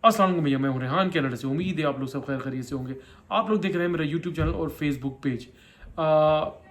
अस्सलाम वालेकुम भैया, मैं हूं रेहान कनाडा से। उम्मीद है आप लोग सब खैर खैरियत से होंगे। आप लोग देख रहे हैं मेरा यूट्यूब चैनल और फेसबुक पेज।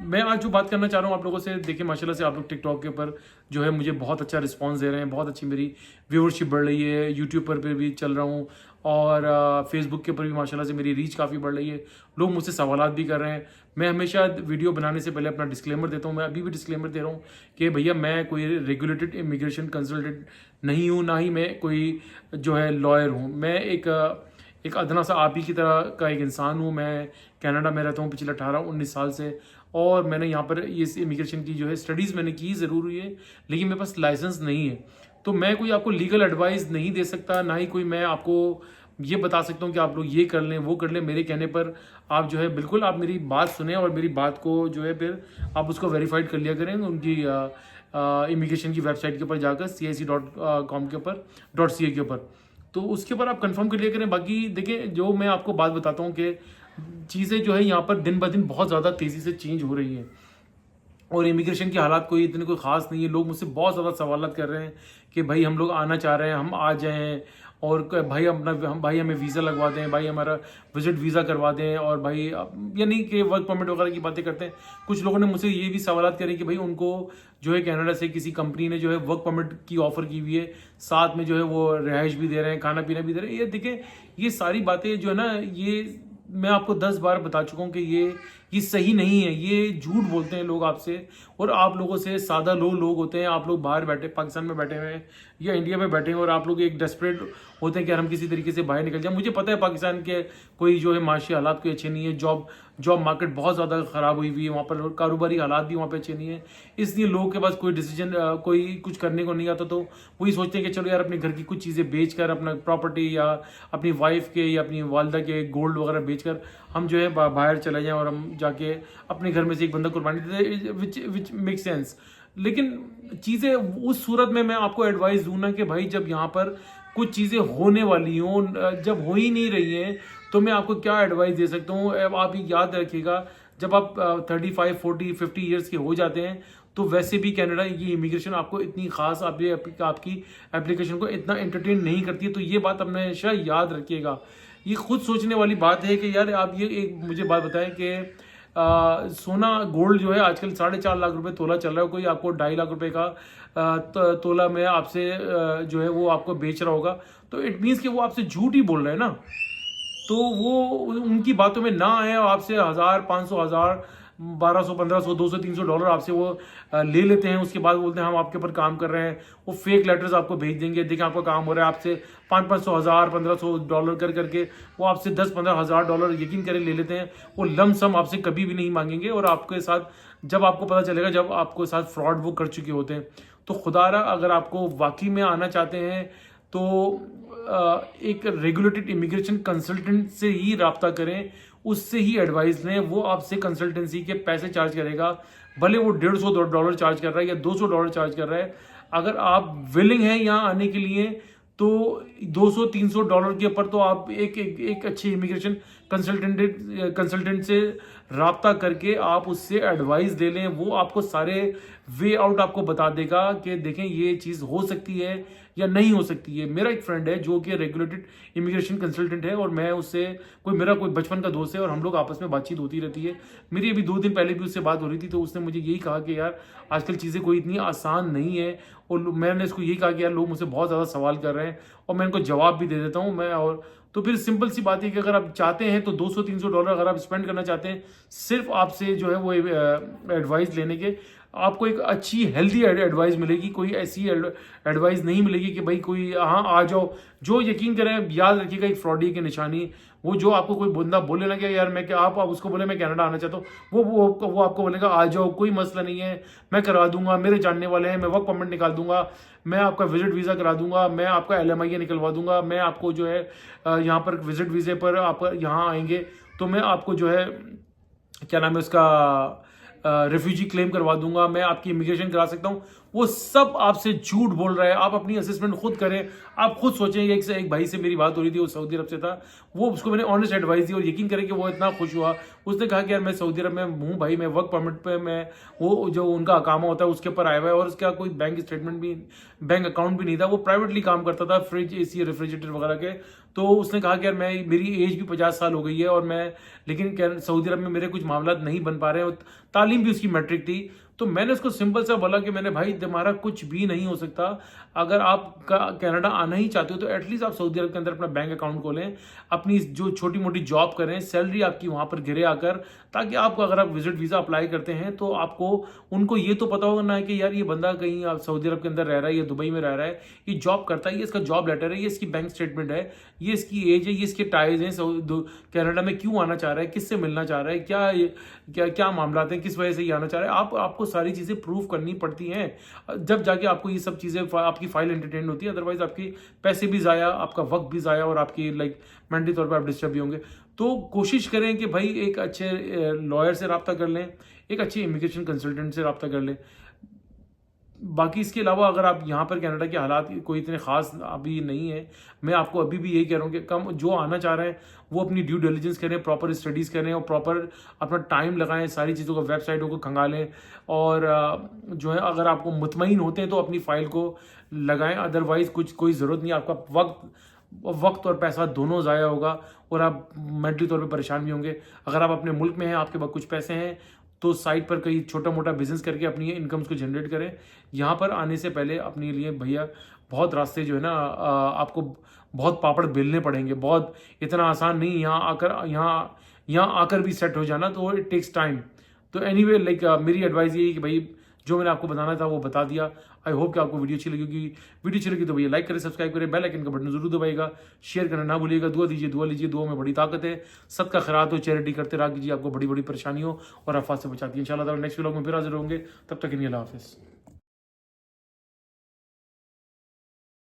मैं आज जो बात करना चाह रहा हूं आप लोगों से, देखिए माशाल्लाह से आप लोग टिकटॉक के ऊपर जो है मुझे बहुत अच्छा रिस्पांस दे रहे हैं, बहुत अच्छी मेरी व्यूअरशिप बढ़ रही है। यूट्यूब पर भी चल रहा हूँ और फेसबुक के ऊपर भी माशाल्लाह से मेरी रीच काफ़ी बढ़ रही है। लोग मुझसे सवालात भी कर रहे हैं। मैं हमेशा वीडियो बनाने से पहले अपना डिस्क्लेमर देता हूँ। मैं अभी भी डिस्क्लेमर दे रहा हूँ कि भैया मैं कोई रेगुलेटेड इमिग्रेशन कंसल्टेंट नहीं हूँ, ना ही मैं कोई जो है लॉयर हूँ। मैं एक अदना सा आप ही की तरह का एक इंसान हूँ। मैं कनाडा में रहता हूँ पिछले 18-19 साल से, और मैंने यहाँ पर इस इमिग्रेशन की जो है स्टडीज़ मैंने की ज़रूर हुई है, लेकिन मेरे पास लाइसेंस नहीं है। तो मैं कोई आपको लीगल एडवाइस नहीं दे सकता, ना ही कोई मैं आपको ये बता सकता हूँ कि आप लोग ये कर लें वो कर लें। मेरे कहने पर आप जो है बिल्कुल आप मेरी बात सुने और मेरी बात को जो है फिर आप उसको वेरीफाइड कर लिया करें उनकी इमिग्रेशन की वेबसाइट के ऊपर जाकर CIC.com के ऊपर .ca के ऊपर, तो उसके ऊपर आप कंफर्म कर लिया करें। बाकी देखें, जो मैं आपको बात बताता हूँ कि चीज़ें जो है यहाँ पर दिन ब दिन बहुत ज़्यादा तेज़ी से चेंज हो रही हैं और इमिग्रेशन की हालात कोई ख़ास नहीं है। लोग मुझसे बहुत ज़्यादा सवालत कर रहे हैं कि भाई हम लोग आना चाह रहे हैं, हम आ जाएं, और भाई हमें वीज़ा लगवा दें, भाई हमारा विजिट वीज़ा करवा दें, और भाई यानी कि वर्क परमिट वगैरह की बातें करते हैं। कुछ लोगों ने मुझसे ये भी सवालत करे कि भाई उनको जो है कनाडा से किसी कंपनी ने जो है वर्क परमिट की ऑफ़र की हुई है, साथ में जो है वो रिहाइश भी दे रहे हैं, खाना पीना भी दे रहे हैं। ये देखें, ये सारी बातें जो है ना, ये मैं आपको 10 बार बता चुका हूँ कि ये सही नहीं है। ये झूठ बोलते हैं लोग आपसे, और आप लोगों से सादा लोग होते हैं। आप लोग बाहर बैठे, पाकिस्तान में बैठे हुए हैं या इंडिया में बैठे हैं, और आप लोग एक डेस्परेट होते हैं कि यार हम किसी तरीके से बाहर निकल जाए। मुझे पता है पाकिस्तान के कोई जो है माशी हालात कोई अच्छे नहीं है, जॉब मार्केट बहुत ज़्यादा ख़राब हुई हुई है वहाँ पर, कारोबारी हालात भी वहाँ पे अच्छे नहीं है। इसलिए लोगों के पास कोई डिसीजन कोई कुछ करने को नहीं आता, तो वही सोचते हैं कि चलो यार अपने घर की कुछ चीज़ें बेच कर, अपना प्रॉपर्टी या अपनी वाइफ के या अपनी वालदा के गोल्ड वगैरह बेच कर हम जो है बाहर चले जाएं और हम जाके अपने घर में से एक बंदा कुर्बानी दे दें, विच मेक सेंस। लेकिन चीज़ें उस सूरत में मैं आपको एडवाइस दूँ ना कि भाई जब यहाँ पर कुछ चीज़ें होने वाली हों, जब हो ही नहीं रही हैं, तो मैं आपको क्या एडवाइस दे सकता हूँ। अब आप ये याद रखिएगा, जब आप 35, 40, 50 ईयर्स के हो जाते हैं, तो वैसे भी कनाडा की इमिग्रेशन आपको इतनी खास आपकी एप्लीकेशन को इतना एंटरटेन नहीं करती है। तो ये बात हमेशा याद रखिएगा। ये खुद सोचने वाली बात है कि यार आप ये एक मुझे बात बताएं कि सोना गोल्ड जो है आजकल 4.5 लाख रुपए तोला चल रहा है। कोई आपको 2.5 लाख रुपए का तोला में आपसे जो है वो आपको बेच रहा होगा, तो इट मीन्स कि वो आपसे झूठ ही बोल रहे हैं ना। तो वो उनकी बातों में ना आए और आपसे 1000, 500, 1000, 1200, 1500, 200, 300 डॉलर आपसे वो ले लेते हैं। उसके बाद बोलते हैं हम आपके ऊपर काम कर रहे हैं। वो फेक लेटर्स आपको भेज देंगे, देखें आपका काम हो रहा है। आपसे 500, 1000, 1500 डॉलर करके वो आपसे 10-15 हज़ार डॉलर यकीन करें ले लेते हैं। वो लम सम आपसे कभी भी नहीं मांगेंगे, और आपके साथ जब आपको पता चलेगा, जब आपके साथ फ्रॉड वो कर चुके होते हैं। तो खुदारा अगर आपको वाकई में आना चाहते हैं तो एक रेगुलेटेड इमिग्रेशन कंसल्टेंट से ही रब्ता करें, उससे ही एडवाइस लें। वो आपसे कंसल्टेंसी के पैसे चार्ज करेगा, भले वो $150 चार्ज कर रहा है या $200 चार्ज कर रहा है। अगर आप विलिंग हैं यहाँ आने के लिए, तो $200-300 के ऊपर तो आप एक अच्छे इमिग्रेशन कंसल्टेंट से रब्ता करके आप उससे एडवाइस ले लें। वो आपको सारे वे आउट आपको बता देगा कि देखें ये चीज़ हो सकती है या नहीं हो सकती है। मेरा एक फ्रेंड है जो कि रेगुलेटेड इमिग्रेशन कंसल्टेंट है, और मैं उससे मेरा कोई बचपन का दोस्त है, और हम लोग आपस में बातचीत होती रहती है। मेरी अभी 2 दिन पहले भी उससे बात हो रही थी, तो उसने मुझे यही कहा कि यार आजकल चीज़ें कोई इतनी आसान नहीं है। और मैंने इसको यही कहा कि यार लोग मुझसे बहुत ज़्यादा सवाल कर रहे हैं, और मैं इनको जवाब भी दे देता हूँ मैं। और तो फिर सिंपल सी बात है कि अगर आप चाहते हैं तो $200-300 अगर आप स्पेंड करना चाहते हैं सिर्फ आपसे जो है वो एडवाइस लेने के, आपको एक अच्छी हेल्दी एडवाइस मिलेगी। कोई ऐसी एडवाइस नहीं मिलेगी कि भाई कोई हाँ आ जाओ। जो यकीन करें, याद रखिएगा, एक फ्रॉडी की निशानी वो जो आपको कोई बंदा बोले ना कि यार मैं क्या, आप उसको बोले मैं कनाडा आना चाहता हूँ, वो आपको बोलेगा आ जाओ, कोई मसला नहीं है, मैं करा दूंगा, मेरे जानने वाले हैं, मैं वर्क परमिट निकाल दूंगा, मैं आपका विजिट वीज़ा करा दूंगा, मैं आपका LMIA निकलवा दूंगा, मैं आपको जो है यहाँ पर विजिट वीज़े पर आप यहाँ आएंगे तो मैं आपको जो है क्या नाम है उसका रेफ्यूजी क्लेम करवा दूंगा, मैं आपकी इमिग्रेशन करा सकता हूँ। वो सब आपसे झूठ बोल रहा है। आप अपनी असेसमेंट खुद करें, आप खुद सोचेंगे। एक भाई से मेरी बात हो रही थी, वो सऊदी अरब से था, वो उसको मैंने ऑनेस्ट एडवाइस दी और यकीन करें कि वो इतना खुश हुआ। उसने कहा कि यार मैं सऊदी अरब में हूँ भाई, मैं वर्क परमिट पे, मैं वो जो उनका अकामा होता है उसके ऊपर आया हुआ है और उसका कोई बैंक स्टेटमेंट भी, बैंक अकाउंट भी नहीं था। वो प्राइवेटली काम करता था, फ्रिज, एसी, रेफ्रिजरेटर वगैरह के। तो उसने कहा कि यार मैं, मेरी एज भी 50 साल हो गई है और मैं, लेकिन सऊदी अरब में मेरे कुछ मामला नहीं बन पा रहे हैं। तालीम भी उसकी मैट्रिक थी। तो मैंने उसको सिंपल सा बोला कि मैंने भाई तुम्हारा कुछ भी नहीं हो सकता। अगर आप कनाडा आना ही चाहते हो तो एटलीस्ट आप सऊदी अरब के अंदर अपना बैंक अकाउंट खोलें, अपनी जो छोटी मोटी जॉब करें, सैलरी आपकी वहाँ पर गिरे आकर, ताकि आपको, अगर आप विजिट वीज़ा अप्लाई करते हैं तो आपको, उनको ये तो पता होगा ना कि यार ये बंदा कहीं आप सऊदी अरब के अंदर रह रहा है या दुबई में रह रहा है, ये जॉब करता है, ये इसका जॉब लेटर है, ये इसकी बैंक स्टेटमेंट है, ये इसकी एज है, ये इसके टाइज हैं, कनाडा में क्यों आना चाह रहा है, किससे मिलना चाह रहा है, क्या क्या क्या मामला हैं, किस वजह से ये आना चाह रहा है। आपको सारी चीज़ें प्रूव करनी पड़ती हैं, जब जाके आपको ये सब चीज़ें, आपकी फाइल एंटरटेन होती है। अदरवाइज आपकी पैसे भी ज़ाया, आपका वक्त भी ज़ाया और आपकी मेंटली तौर पर आप डिस्टर्ब भी होंगे। तो कोशिश करें कि भाई एक अच्छे लॉयर से रब्ता कर लें, एक अच्छे इमिग्रेशन कंसल्टेंट से रब्ता कर लें। बाकी इसके अलावा अगर आप यहाँ पर कनाडा के हालात कोई इतने ख़ास अभी नहीं है, मैं आपको अभी भी यही कह रहा हूँ कि कम जो आना चाह रहे हैं वो अपनी ड्यू डिलिजेंस करें, प्रॉपर स्टडीज़ करें और प्रॉपर अपना टाइम लगाएं, सारी चीज़ों को, वेबसाइटों को खंगालें और जो है अगर आपको मुतमईन होते हैं तो अपनी फ़ाइल को लगाएं। अदरवाइज़ कोई ज़रूरत नहीं, आपका वक्त और पैसा दोनों ज़ाया होगा और आप मेंटली तौर पे परेशान भी होंगे। अगर आप अपने मुल्क में हैं, आपके पास कुछ पैसे हैं, तो साइड पर कहीं छोटा मोटा बिजनेस करके अपनी इनकम्स को जनरेट करें। यहाँ पर आने से पहले अपने लिए भैया बहुत रास्ते जो है ना, आपको बहुत पापड़ बेलने पड़ेंगे, बहुत, इतना आसान नहीं यहाँ आकर भी सेट हो जाना, तो इट टेक्स टाइम। तो एनीवे मेरी एडवाइस ये है कि भाई जो मैंने आपको बताना था वो बता दिया। आई होप कि आपको वीडियो अच्छी लगी होगी। वीडियो अच्छी लगी तो भैया लाइक करें, सब्सक्राइब करें, बेल आइकन का बटन जरूर दबाइएगा, शेयर करना ना भूलिएगा, दुआ दीजिए, दुआ लीजिए, दुआ में बड़ी ताकत है। सदका खैरात हो, चैरिटी करते रहा कीजिए, आपको बड़ी बड़ी परेशानी हो और आफत से बचाती है। इंशाल्लाह नेक्स्ट व्लॉग में फिर हाजिर होंगे, तब तक के लिए अल्लाह हाफिज़।